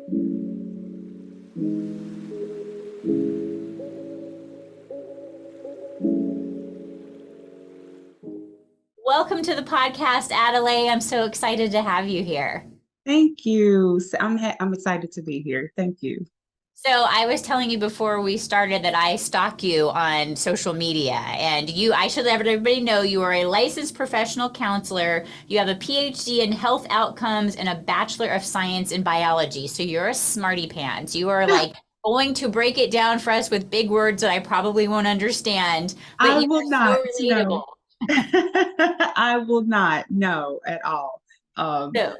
Welcome to the podcast, Adole. I'm so excited to have you here. Thank you. I'm excited to be here. Thank you. So I was telling you before we started that I stalk you on social media, and I should let everybody know you are a licensed professional counselor. You have a PhD in health outcomes and a Bachelor of Science in biology. So you're a smarty pants. You are like going to break it down for us with big words that I probably won't understand, but I you will are so not, no. relatable. I will not, no, at all. So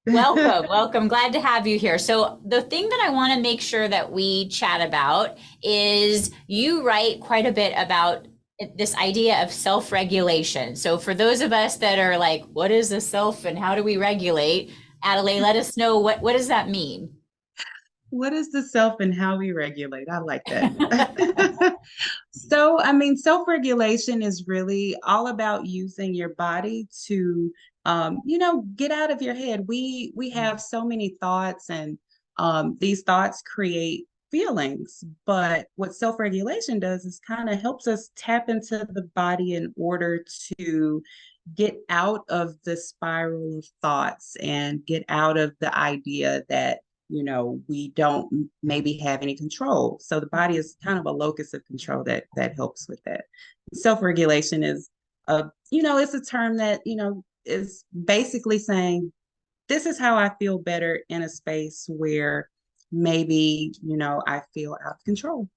welcome, welcome. Glad to have you here. So, the thing that I want to make sure that we chat about is you write quite a bit about this idea of self-regulation. So, for those of us that are like, what is the self and how do we regulate? Adelaide, let us know what does that mean? What is the self and how we regulate? I like that. So, self-regulation is really all about using your body to, get out of your head. We have so many thoughts, and these thoughts create feelings. But what self-regulation does is kind of helps us tap into the body in order to get out of the spiral of thoughts and get out of the idea that we don't maybe have any control. So the body is kind of a locus of control that helps with that. Self-regulation is it's a term that is basically saying this is how I feel better in a space where maybe I feel out of control.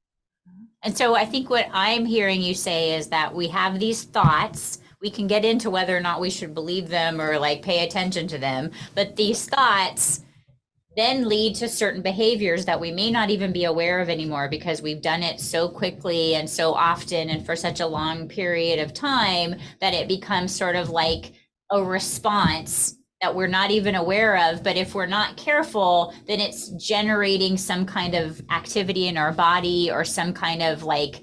And so I think what I'm hearing you say is that we have these thoughts. We can get into whether or not we should believe them or like pay attention to them, but these thoughts then lead to certain behaviors that we may not even be aware of anymore because we've done it so quickly and so often and for such a long period of time that it becomes sort of like a response that we're not even aware of. But if we're not careful, then it's generating some kind of activity in our body or some kind of like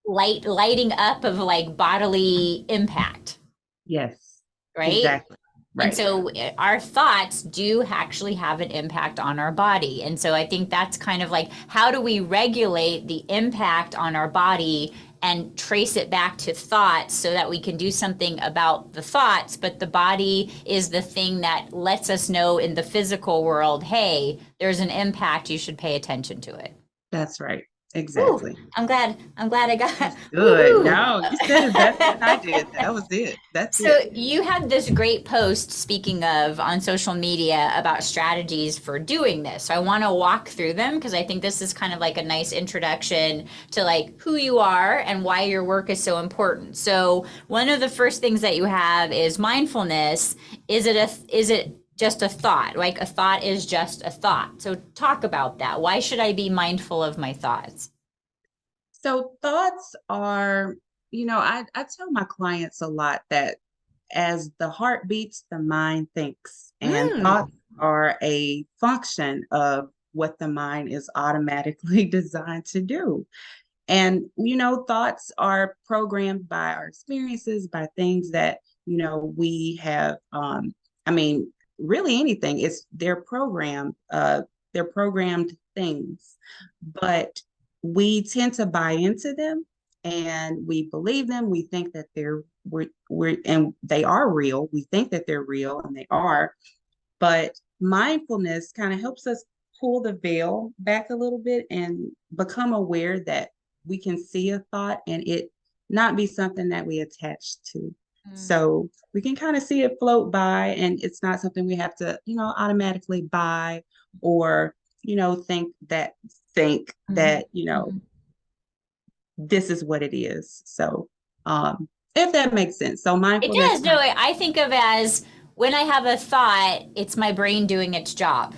lighting up of like bodily impact. Yes, right? exactly. Right. And so our thoughts do actually have an impact on our body. And so I think that's kind of like, how do we regulate the impact on our body and trace it back to thoughts so that we can do something about the thoughts, but the body is the thing that lets us know in the physical world, hey, there's an impact, you should pay attention to it. That's right. Ooh, Exactly. I'm glad I got Good. woo-hoo. No, you said it better than I did. That was it. That's So it. you had this great post, speaking of, on social media about strategies for doing this. So I want to walk through them because I think this is kind of like a nice introduction to like who you are and why your work is so important. So one of the first things that you have is mindfulness. Is it just a thought? Like a thought is just a thought. So talk about that. Why should I be mindful of my thoughts? So thoughts are, I tell my clients a lot that as the heart beats, the mind thinks, and Mm. thoughts are a function of what the mind is automatically designed to do. And, thoughts are programmed by our experiences, by things that, we have, I mean, really anything. They're programmed things, but we tend to buy into them and we believe them. We think that and they are real. We think that they're real and they are, but mindfulness kind of helps us pull the veil back a little bit and become aware that we can see a thought and it not be something that we attach to. Mm. So we can kind of see it float by, and it's not something we have to, automatically buy or, think Mhm. that, Mhm. this is what it is. So if that makes sense. So It mindfulness does. No, kind of, I think of as when I have a thought, it's my brain doing its job.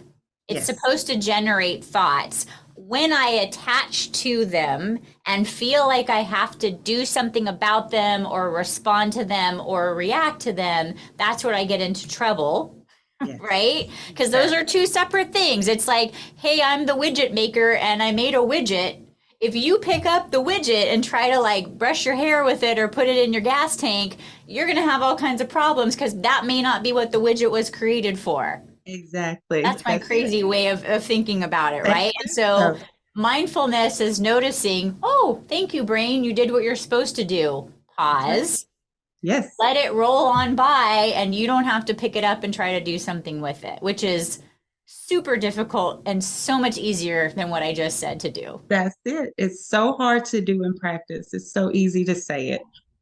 It's yes, supposed to generate thoughts. When I attach to them and feel like I have to do something about them or respond to them or react to them, that's where I get into trouble. yes, Right? Because those are exactly. two separate things. It's like, hey, I'm the widget maker and I made a widget. If you pick up the widget and try to like brush your hair with it or put it in your gas tank, you're going to have all kinds of problems because that may not be what the widget was created for. Exactly. That's my That's it. crazy way of thinking about it, That's right? And it. so mindfulness is noticing, oh, thank you, brain. You did what you're supposed to do. Right. Pause, Yes. let it roll on by, and you don't have to pick it up and try to do something with it, which is super difficult and so much easier than what I just said to do. That's it. It's so hard to do in practice. It's so easy to say it.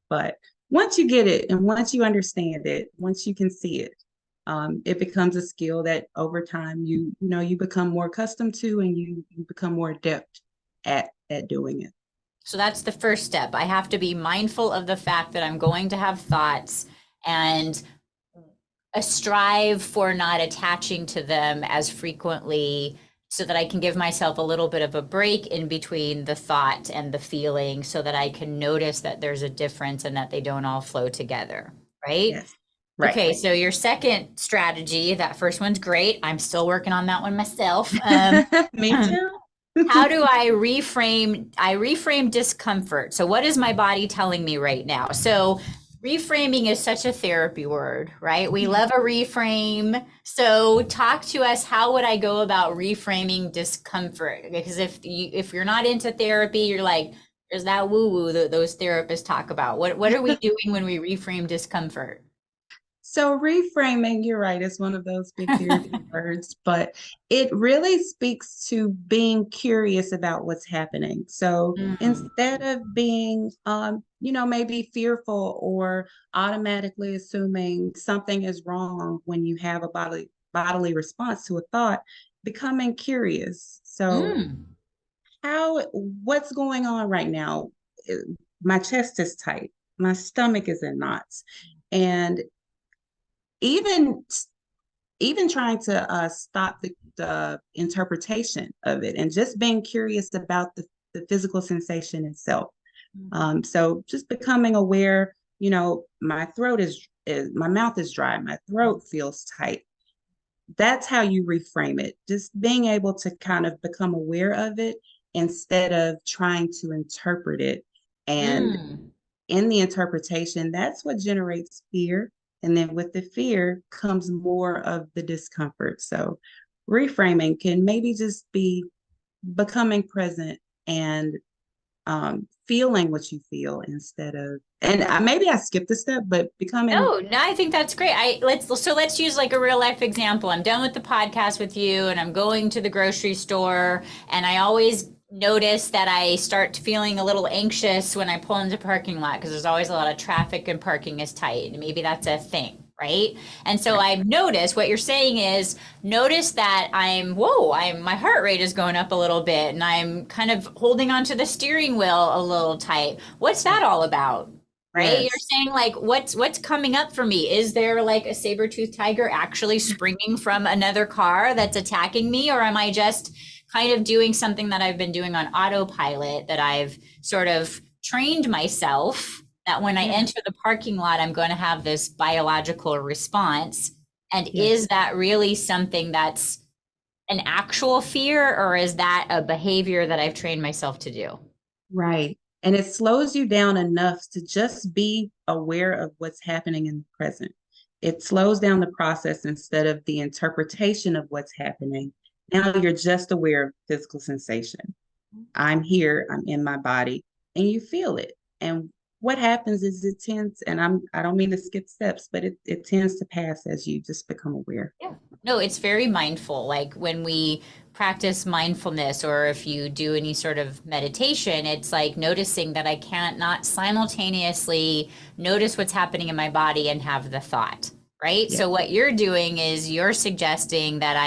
But once you get it and once you understand it, once you can see it, it becomes a skill that over time you become more accustomed to, and you become more adept at doing it. So that's the first step. I have to be mindful of the fact that I'm going to have thoughts and a strive for not attaching to them as frequently so that I can give myself a little bit of a break in between the thought and the feeling so that I can notice that there's a difference and that they don't all flow together, right? Yes. Right. Okay, so your second strategy, that first one's great. I'm still working on that one myself. Me too. How do I reframe? I reframe discomfort. So what is my body telling me right now? So reframing is such a therapy word, right? We love a reframe. So talk to us, how would I go about reframing discomfort? Because if you're not into therapy, you're like, there's that woo-woo that those therapists talk about. What are we doing when we reframe discomfort? So reframing, you're right, is one of those big therapy words, but it really speaks to being curious about what's happening. So Mm. instead of being, maybe fearful or automatically assuming something is wrong when you have a bodily response to a thought, becoming curious. So Mm. what's going on right now? Uh, My chest is tight. My stomach is in knots. And even even trying to stop the interpretation of it and just being curious about the physical sensation itself. So just becoming aware, my throat is my mouth is dry, my throat feels tight. That's how you reframe it. Just being able to kind of become aware of it instead of trying to interpret it. And Mm. in the interpretation, that's what generates fear. And then with the fear comes more of the discomfort. So reframing can maybe just be becoming present and feeling what you feel instead of, and maybe I skipped a step, but becoming, No, I think that's great. Let's use like a real life example. I'm done with the podcast with you and I'm going to the grocery store and I always notice that I start feeling a little anxious when I pull into the parking lot because there's always a lot of traffic and parking is tight. And maybe that's a thing, right? And so right, I've noticed what you're saying is notice that my heart rate is going up a little bit and I'm kind of holding onto the steering wheel a little tight. What's that all about? Right? You're yes, saying like what's coming up for me? Is there like a saber-toothed tiger actually springing from another car that's attacking me? Or am I just kind of doing something that I've been doing on autopilot that I've sort of trained myself that when I yeah, enter the parking lot, I'm going to have this biological response? And yes, is that really something that's an actual fear, or is that a behavior that I've trained myself to do? right. And it slows you down enough to just be aware of what's happening in the present. It slows down the process instead of the interpretation of what's happening. Now you're just aware of physical sensation. I'm here, I'm in my body, and you feel it. And what happens is it tends, and I don't mean to skip steps, but it tends to pass as you just become aware. Yeah. No, it's very mindful. Like when we practice mindfulness or if you do any sort of meditation, it's like noticing that I can't not simultaneously notice what's happening in my body and have the thought. Right. Yeah, So what you're doing is you're suggesting that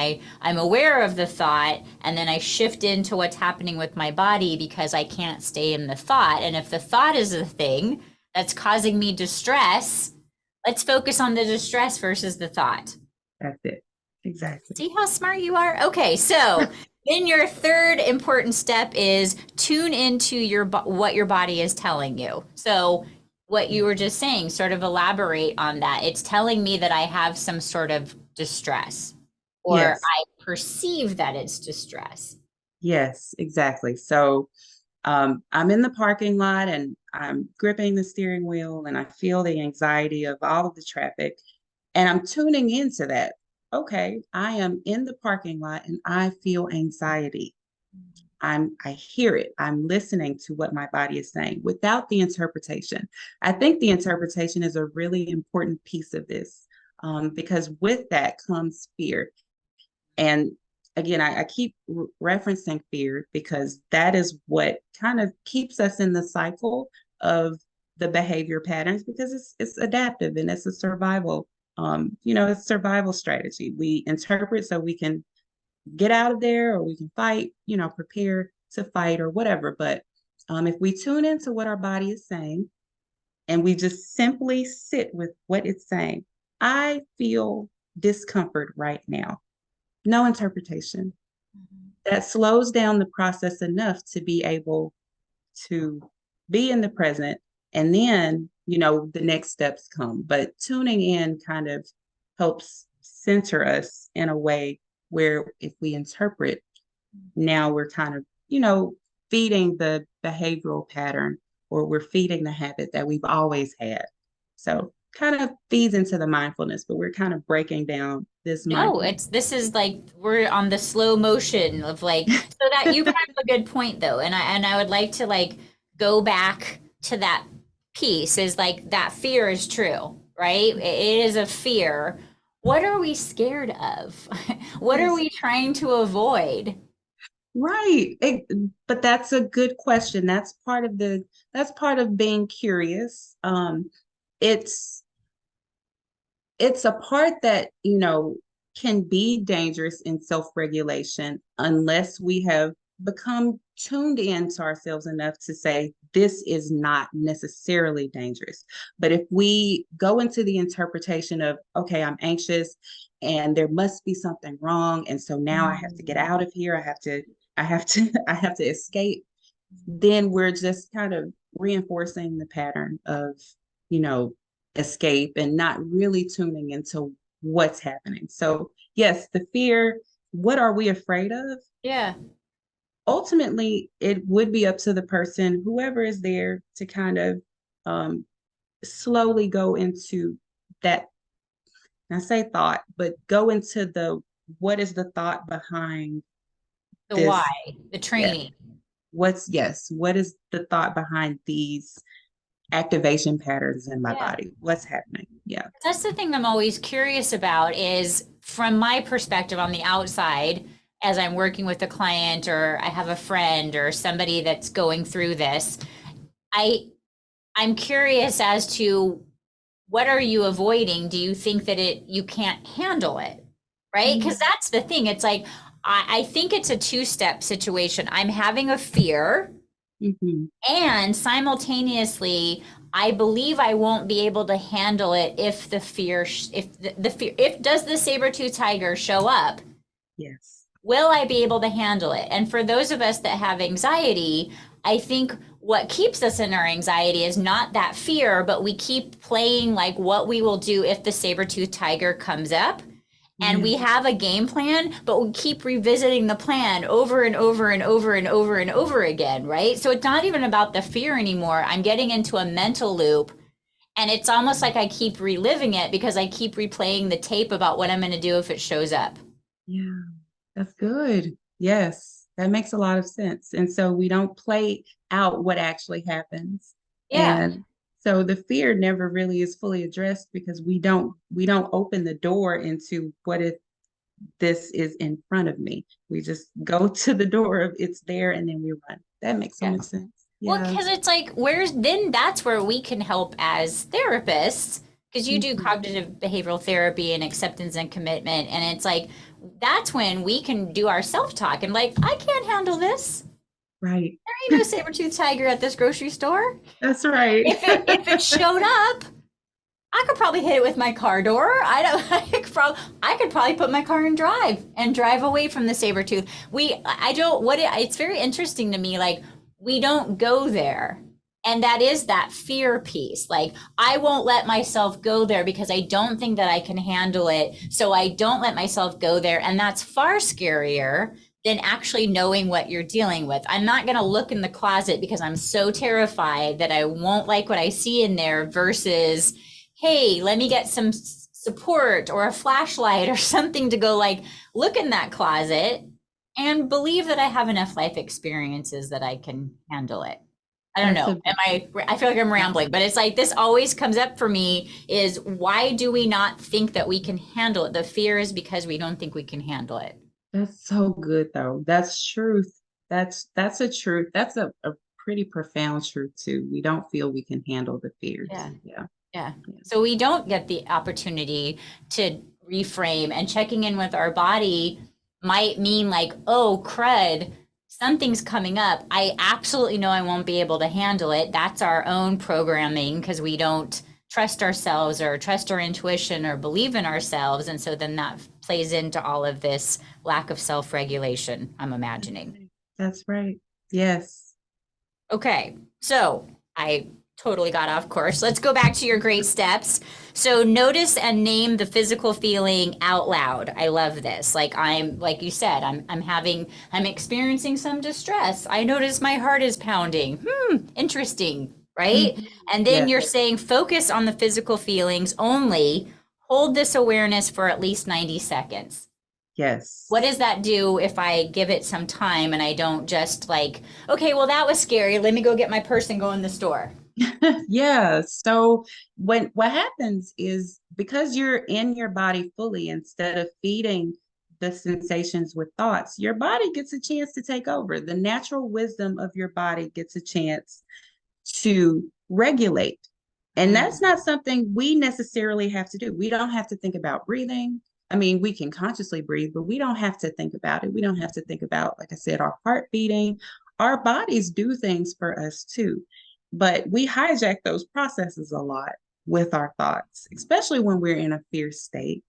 I'm aware of the thought and then I shift into what's happening with my body because I can't stay in the thought. And if the thought is the thing that's causing me distress, let's focus on the distress versus the thought. that's it. Exactly. See how smart you are? Okay, so then your third important step is tune into what your body is telling you. So what you were just saying, sort of elaborate on that. It's telling me that I have some sort of distress, or Yes. I perceive that it's distress. Yes, exactly. So I'm in the parking lot and I'm gripping the steering wheel and I feel the anxiety of all of the traffic and I'm tuning into that. okay, I am in the parking lot and I feel anxiety. I hear it. I'm listening to what my body is saying without the interpretation. I think the interpretation is a really important piece of this, because with that comes fear. And again, I keep referencing fear because that is what kind of keeps us in the cycle of the behavior patterns, because it's adaptive and it's a survival, it's survival strategy. We interpret so we can get out of there, or we can fight, prepare to fight or whatever. But if we tune into what our body is saying and we just simply sit with what it's saying, I feel discomfort right now. No interpretation. That slows down the process enough to be able to be in the present. And then, the next steps come. But tuning in kind of helps center us in a way where if we interpret, now we're kind of, feeding the behavioral pattern, or we're feeding the habit that we've always had. So kind of feeds into the mindfulness, but we're kind of breaking down this No, mindfulness. this is like we're on the slow motion of like, so that you brought up a good point though. And I would like to like go back to that piece, is like that fear is true, right? It is a fear. What are we scared of? What are Yes. we trying to avoid? Right. But that's a good question. That's part of being curious. It's it's a part that, can be dangerous in self-regulation unless we have become tuned in to ourselves enough to say, this is not necessarily dangerous. But if we go into the interpretation of, okay, I'm anxious and there must be something wrong, and so now I have to get out of here, I have to escape, then we're just kind of reinforcing the pattern of, you know, escape and not really tuning into what's happening. So, yes, the fear, what are we afraid of? Yeah. Ultimately, it would be up to the person, whoever is there, to kind of um, slowly go into that. I say thought, but go into the what is the thought behind The why, this? the Yes. training. What is the thought behind these activation patterns in my Yeah. body? What's happening? Yeah. That's the thing I'm always curious about, is from my perspective on the outside, as I'm working with a client or I have a friend or somebody that's going through this, I I'm curious as to what are you avoiding? Do you think that you can't handle it? Right? Because that's the thing. It's like I think it's a two-step situation. I'm having a fear, Mm-hmm. and simultaneously, I believe I won't be able to handle it if the fear, if the fear, if does the saber-tooth tiger show up, Yes. will I be able to handle it? And for those of us that have anxiety, I think what keeps us in our anxiety is not that fear, but we keep playing like what we will do if the saber-tooth tiger comes up. And Yeah. we have a game plan, but we keep revisiting the plan over and over and over and over and over again, right? So it's not even about the fear anymore. I'm getting into a mental loop, and it's almost like I keep reliving it because I keep replaying the tape about what I'm going to do if it shows up. Yeah. That's good. Yes. That makes a lot of sense. And so we don't play out what actually happens. Yeah. And so the fear never really is fully addressed because we don't open the door into what if this is in front of me. We just go to the door of it's there and then we run. That makes so Yeah. much sense. Well, Yeah. because it's like, that's where we can help as therapists, because you do Mhm. cognitive behavioral therapy and acceptance and commitment. And it's like, that's when we can do our self talk and like, I can't handle this. Right. There ain't no saber-tooth tiger at this grocery store. That's right. If it showed up, I could probably hit it with my car door. I don't. I could probably put my car in drive and drive away from the saber tooth. I don't. It's very interesting to me. Like, we don't go there, and that is that fear piece. Like, I won't let myself go there because I don't think that I can handle it. So I don't let myself go there, and that's far scarier than actually knowing what you're dealing with. I'm not going to look in the closet because I'm so terrified that I won't like what I see in there versus, hey, let me get some support or a flashlight or something to go like, look in that closet and believe that I have enough life experiences that I can handle it. I don't That's know. a big, I feel like I'm rambling, but it's like this always comes up for me is why do we not think that we can handle it? The fear is because we don't think we can handle it. that's so good though. That's truth. That's a truth. That's a pretty profound truth too. We don't feel we can handle the fears. Yeah. Yeah. Yeah. Yeah. So we don't get the opportunity to reframe, and checking in with our body might mean like, oh, crud, something's coming up. I absolutely know I won't be able to handle it. That's our own programming because we don't trust ourselves or trust our intuition or believe in ourselves. And so then that plays into all of this lack of self-regulation, I'm imagining. That's right. Yes. Okay, so I totally got off course. Let's go back to your great steps. So notice and name the physical feeling out loud. I love this. Like you said, I'm experiencing some distress. I notice my heart is pounding. Interesting, right? Mhm. And then Yes. you're saying focus on the physical feelings only. Hold this awareness for at least 90 seconds. Yes. What does that do if I give it some time and I don't just like, okay, well, that was scary. Let me go get my purse and go in the store. Yeah. So what happens is because you're in your body fully, instead of feeding the sensations with thoughts, your body gets a chance to take over. The natural wisdom of your body gets a chance to regulate. And that's not something we necessarily have to do. We don't have to think about breathing. I mean, we can consciously breathe, but we don't have to think about it. We don't have to think about, like I said, our heart beating. Our bodies do things for us too. But we hijack those processes a lot with our thoughts, especially when we're in a fear state.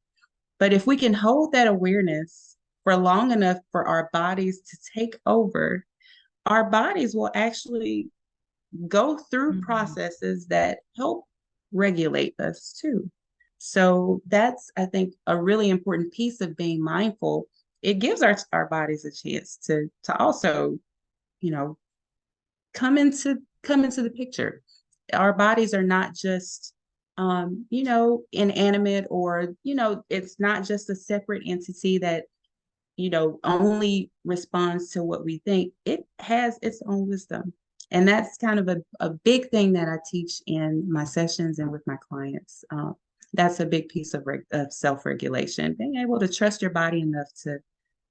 But if we can hold that awareness for long enough for our bodies to take over, our bodies will actually go through Mhm. processes that help regulate us too. So that's, I think, a really important piece of being mindful. It gives our bodies a chance to also, you know, come into the picture. Our bodies are not just inanimate, or it's not just a separate entity that only responds to what we think. It has its own wisdom. And that's kind of a big thing that I teach in my sessions and with my clients. That's a big piece of self-regulation, being able to trust your body enough to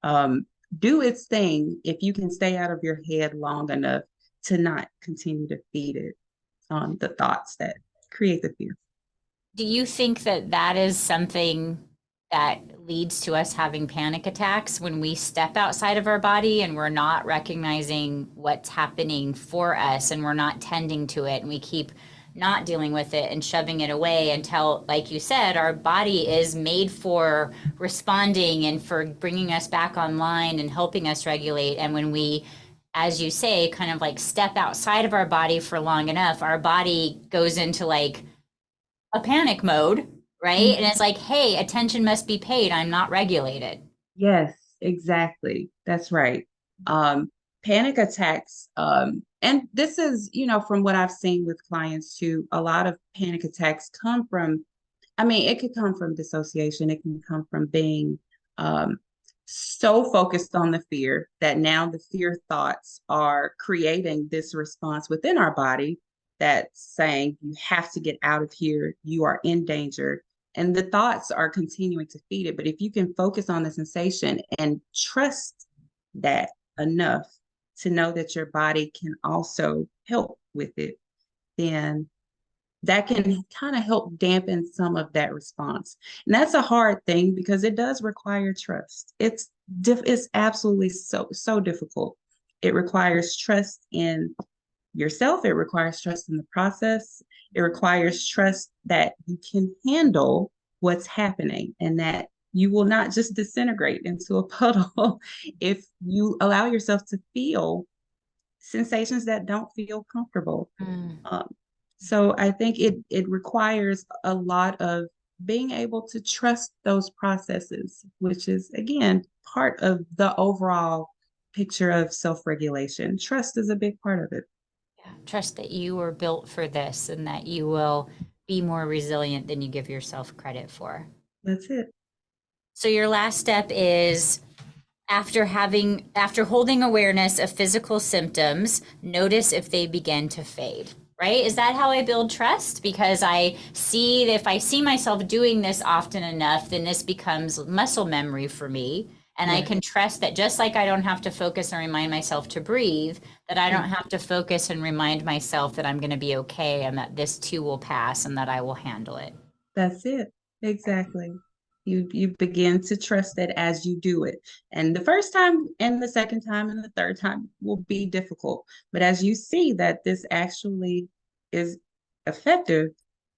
um, do its thing if you can stay out of your head long enough to not continue to feed it the thoughts that create the fear. Do you think that that is something that leads to us having panic attacks when we step outside of our body and we're not recognizing what's happening for us and we're not tending to it and we keep not dealing with it and shoving it away until, like you said, our body is made for responding and for bringing us back online and helping us regulate. And when we, as you say, kind of like step outside of our body for long enough, our body goes into like a panic mode, right? And Mhm. it's like, hey, attention must be paid. I'm not regulated. Yes, exactly. That's right. Panic attacks, and this is, from what I've seen with clients too, a lot of panic attacks come from, I mean, it could come from dissociation. It can come from being um, so focused on the fear that now the fear thoughts are creating this response within our body that's saying, you have to get out of here. You are in danger. And the thoughts are continuing to feed it. But if you can focus on the sensation and trust that enough to know that your body can also help with it, then that can kind of help dampen some of that response. And that's a hard thing because it does require trust. It's absolutely so difficult. It requires trust in yourself. It requires trust in the process. It requires trust that you can handle what's happening and that you will not just disintegrate into a puddle if you allow yourself to feel sensations that don't feel comfortable. Mm. Um, so I think it requires a lot of being able to trust those processes, which is again part of the overall picture of self-regulation. Trust is a big part of it. Yeah. Trust that you were built for this and that you will be more resilient than you give yourself credit for. That's it. So your last step is after holding awareness of physical symptoms, notice if they begin to fade. Right? Is that how I build trust? Because I see that if I see myself doing this often enough, then this becomes muscle memory for me. And I Yeah. can trust that just like I don't have to focus and remind myself to breathe, that I don't have to focus and remind myself that I'm going to be okay and that this too will pass and that I will handle it. That's it. Exactly. You begin to trust it as you do it. And the first time and the second time and the third time will be difficult. But as you see that this actually is effective,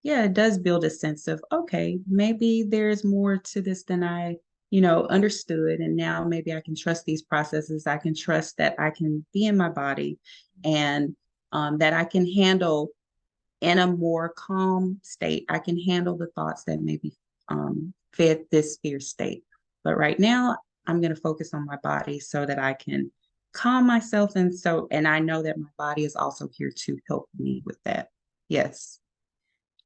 yeah, it does build a sense of, okay, maybe there's more to this than I, understood. And now maybe I can trust these processes. I can trust that I can be in my body and that I can handle in a more calm state. I can handle the thoughts that maybe fed this fear state. But right now, I'm going to focus on my body so that I can calm myself. And I know that my body is also here to help me with that. Yes.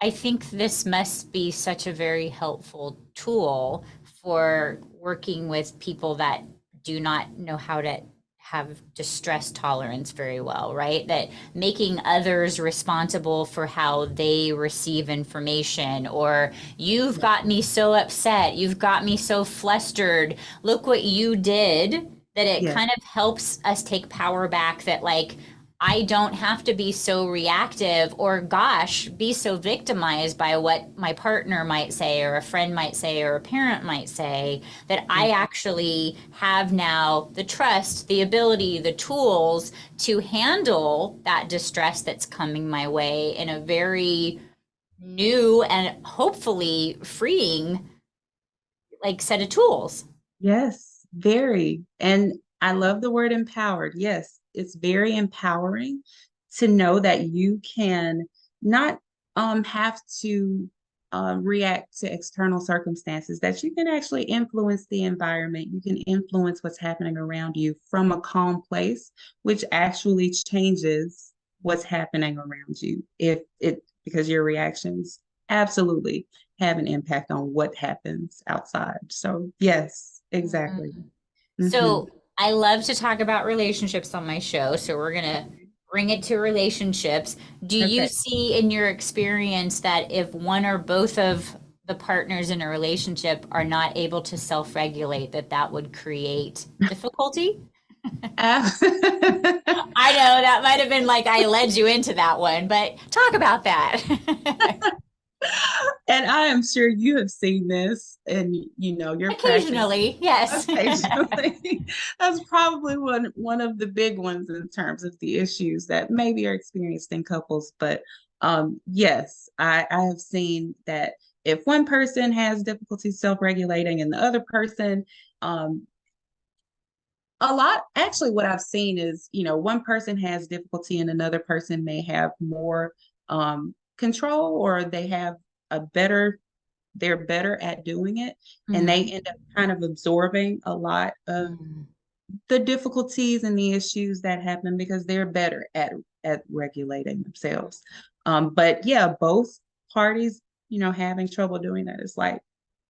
I think this must be such a very helpful tool for working with people that do not know how to have distress tolerance very well, right? That making others responsible for how they receive information, or you've got me so upset, you've got me so flustered, look what you did, that it Yes. kind of helps us take power back that, like, I don't have to be so reactive or, gosh, be so victimized by what my partner might say or a friend might say or a parent might say, that I actually have now the trust, the ability, the tools to handle that distress that's coming my way in a very new and hopefully freeing like set of tools. Yes, very. And I love the word empowered. Yes, it's very empowering to know that you can not have to react to external circumstances, that you can actually influence the environment. You can influence what's happening around you from a calm place, which actually changes what's happening around you. If it, because your reactions absolutely have an impact on what happens outside. So, yes, exactly. Hmm. So I love to talk about relationships on my show. So we're going to bring it to relationships. Do you Okay. see in your experience that if one or both of the partners in a relationship are not able to self-regulate, that that would create difficulty? Uh, I know that might have been like I led you into that one, but talk about that. and I am sure you have seen this in your practice Occasionally, yes. occasionally. That's probably one of the big ones in terms of the issues that maybe are experienced in couples. But yes, I have seen that if one person has difficulty self-regulating and the other person um, a lot, actually, what I've seen is, one person has difficulty and another person may have more control, or they have a better, they're better at doing it. And they Mhm. end up kind of absorbing a lot of Mhm. the difficulties and the issues that happen because they're better at regulating themselves. But yeah, both parties, having trouble doing that is like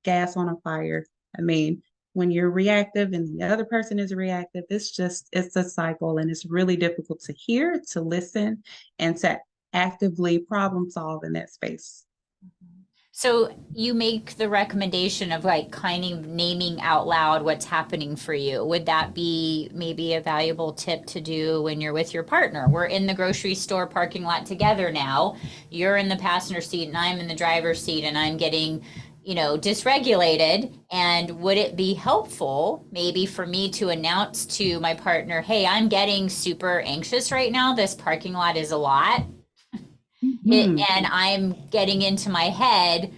gas on a fire. I mean, when you're reactive and the other person is reactive, it's a cycle, and it's really difficult to hear, to listen, and to actively problem solve in that space. So you make the recommendation of like kind of naming out loud what's happening for you. Would that be maybe a valuable tip to do when you're with your partner? We're in the grocery store parking lot together now. You're in the passenger seat and I'm in the driver's seat and I'm getting, dysregulated. And would it be helpful maybe for me to announce to my partner, hey, I'm getting super anxious right now. This parking lot is a lot Mhm. and I'm getting into my head,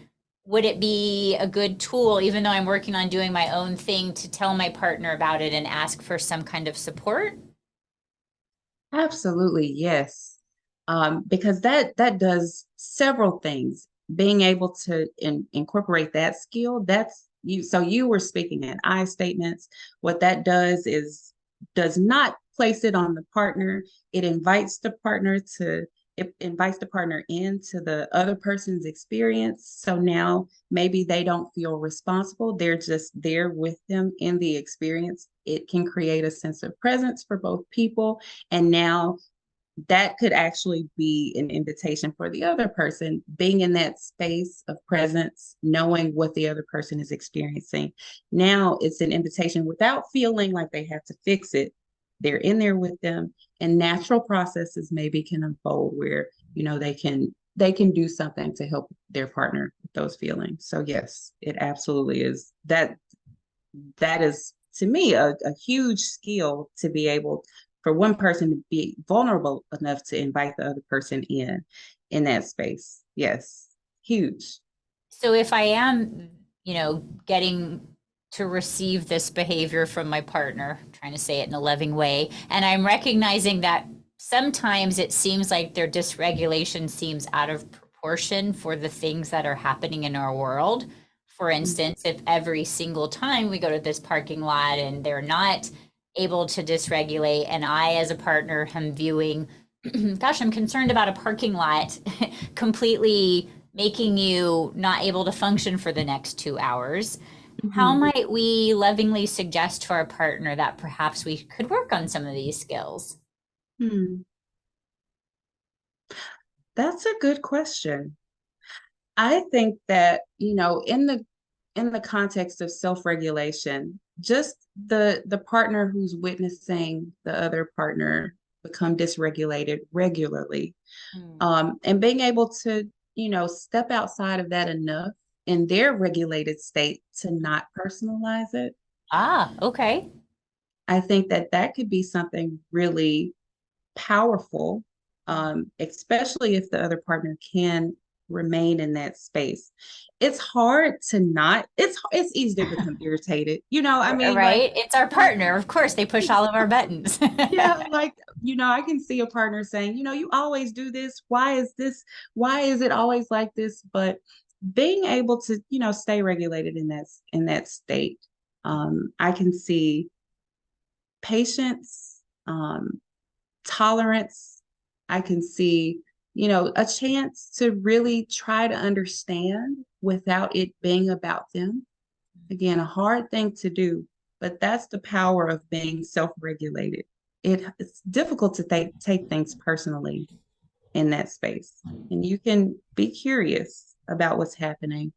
would it be a good tool, even though I'm working on doing my own thing, to tell my partner about it and ask for some kind of support? Absolutely, yes. Because that does several things. Being able to incorporate that skill, that's you. So you were speaking in I statements. What that does is does not place it on the partner. It invites the partner to it invites the partner into the other person's experience. So now maybe they don't feel responsible. They're just there with them in the experience. It can create a sense of presence for both people. And now that could actually be an invitation for the other person, being in that space of presence, knowing what the other person is experiencing. Now it's an invitation without feeling like they have to fix it. They're in there with them, and natural processes maybe can unfold where, they can do something to help their partner with those feelings. So yes, it absolutely is. That is, to me, a huge skill, to be able for one person to be vulnerable enough to invite the other person in that space. Yes, huge. So if I am, getting to receive this behavior from my partner, trying to say it in a loving way, and I'm recognizing that sometimes it seems like their dysregulation seems out of proportion for the things that are happening in our world. For instance, if every single time we go to this parking lot and they're not able to dysregulate, and I, as a partner, am viewing, gosh, I'm concerned about a parking lot completely making you not able to function for the next 2 hours. How Mhm. might we lovingly suggest to our partner that perhaps we could work on some of these skills? Hmm. That's a good question. I think that, in the context of self-regulation, just the partner who's witnessing the other partner become dysregulated regularly, Hmm. and being able to, step outside of that enough in their regulated state to not personalize it. Ah, okay. I think that that could be something really powerful, especially if the other partner can remain in that space. It's hard to not. It's easy to become irritated. I mean, like, Right? It's our partner. Of course, they push all of our buttons. yeah, like, I can see a partner saying, you always do this. Why is this? Why is it always like this? But being able to, stay regulated in that state, I can see patience, tolerance. I can see, a chance to really try to understand without it being about them. Again, a hard thing to do, but that's the power of being self-regulated. It's difficult to take things personally in that space. And you can be curious about what's happening,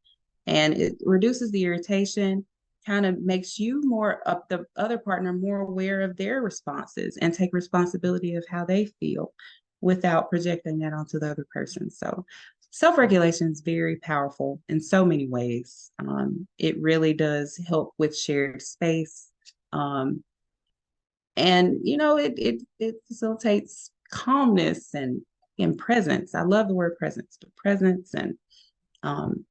and it reduces the irritation, kind of makes you more up the other partner more aware of their responses and take responsibility of how they feel without projecting that onto the other person. So self-regulation is very powerful in so many ways. It really does help with shared space. And it facilitates calmness and presence. I love the word presence, but presence, and um,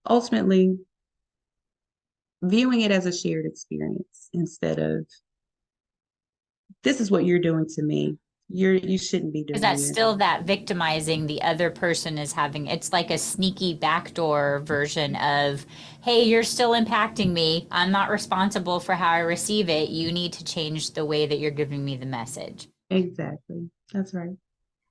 ultimately viewing it as a shared experience instead of, this is what you're doing to me. You shouldn't be Is doing that this. still that victimizing the other person is having? It's like a sneaky backdoor version of, hey, you're still impacting me. I'm not responsible for how I receive it. You need to change the way that you're giving me the message. Exactly. That's right.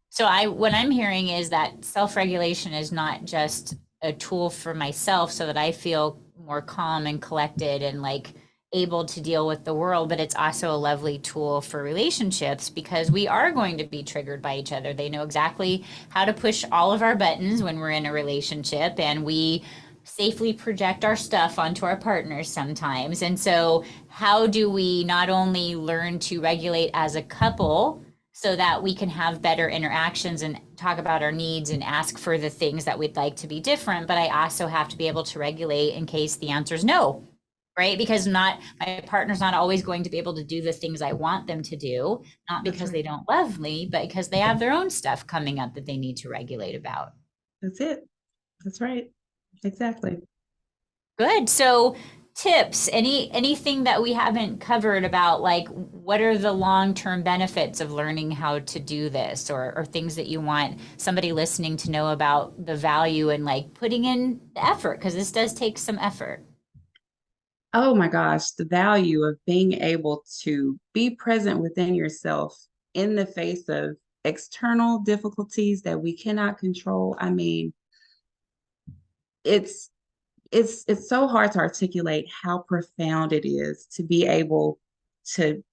So what I'm hearing is that self-regulation is not just a tool for myself so that I feel more calm and collected and like able to deal with the world, but it's also a lovely tool for relationships because we are going to be triggered by each other. They know exactly how to push all of our buttons when we're in a relationship, and we safely project our stuff onto our partners sometimes. And so how do we not only learn to regulate as a couple so that we can have better interactions and talk about our needs and ask for the things that we'd like to be different, but I also have to be able to regulate in case the answer is no, right? Because not my partner's not always going to be able to do the things I want them to do, not That's because right. they don't love me, but because they have their own stuff coming up that they need to regulate about. That's it. That's right. Exactly. Good. So tips, anything that we haven't covered about like what are the long-term benefits of learning how to do this, or things that you want somebody listening to know about the value and like putting in the effort, because this does take some effort. Oh my gosh, the value of being able to be present within yourself in the face of external difficulties that we cannot control. I mean, it's it's so hard to articulate how profound it is to be able to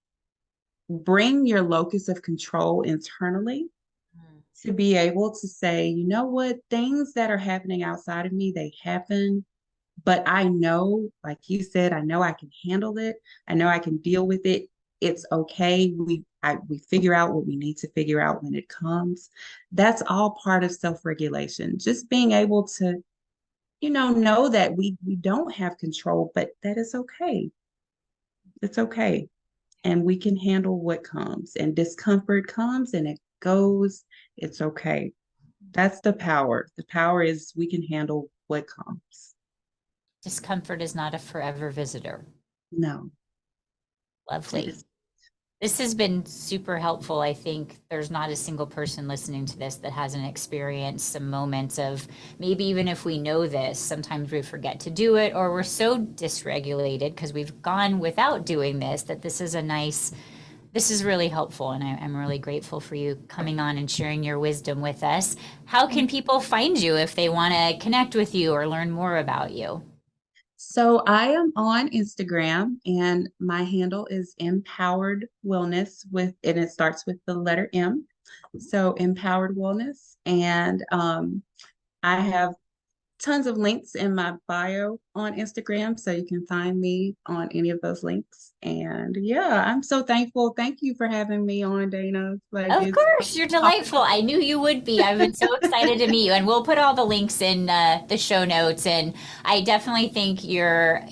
bring your locus of control internally, to be able to say, you know what, things that are happening outside of me, they happen, but I know, like you said, I know I can handle it. I know I can deal with it. It's okay. We figure out what we need to figure out when it comes. That's all part of self-regulation. Just being able to, know that we don't have control, but that is okay. It's okay. And we can handle what comes. And discomfort comes and it goes. It's okay. That's the power. The power is we can handle what comes. Discomfort is not a forever visitor. No. Lovely. This has been super helpful. I think there's not a single person listening to this that hasn't experienced some moments of, maybe even if we know this, sometimes we forget to do it, or we're so dysregulated because we've gone without doing this, that this is really helpful. And I'm really grateful for you coming on and sharing your wisdom with us. How can people find you if they want to connect with you or learn more about you? So I am on Instagram and my handle is Empowered Wellness and it starts with the letter M. So Empowered Wellness. And I have tons of links in my bio on Instagram, so you can find me on any of those links. And yeah, I'm so thankful. Thank you for having me on, Dana. Of course, you're delightful. I knew you would be. I've been so excited to meet you, and we'll put all the links in the show notes. And I definitely think you're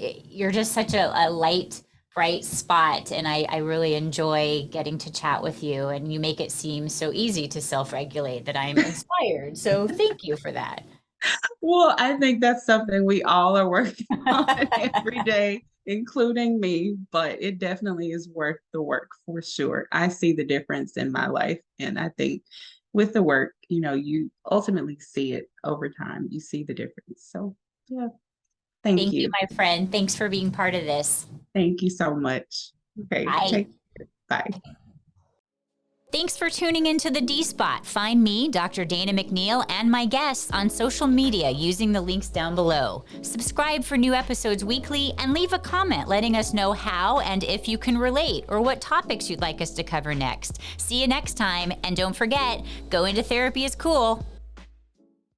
just such a light, bright spot, and I really enjoy getting to chat with you. And you make it seem so easy to self-regulate that I'm inspired. So thank you for that. Well, I think that's something we all are working on every day, including me, but it definitely is worth the work for sure. I see the difference in my life. And I think with the work, you ultimately see it over time. You see the difference. So, yeah, thank Thank you, you. my friend. Thanks for being part of this. Thank you so much. Okay, Bye. take care. Bye. Thanks for tuning into the D Spot. Find me, Dr. Dana McNeil, and my guests on social media using the links down below. Subscribe for new episodes weekly and leave a comment letting us know how and if you can relate or what topics you'd like us to cover next. See you next time, and don't forget, go into therapy is cool.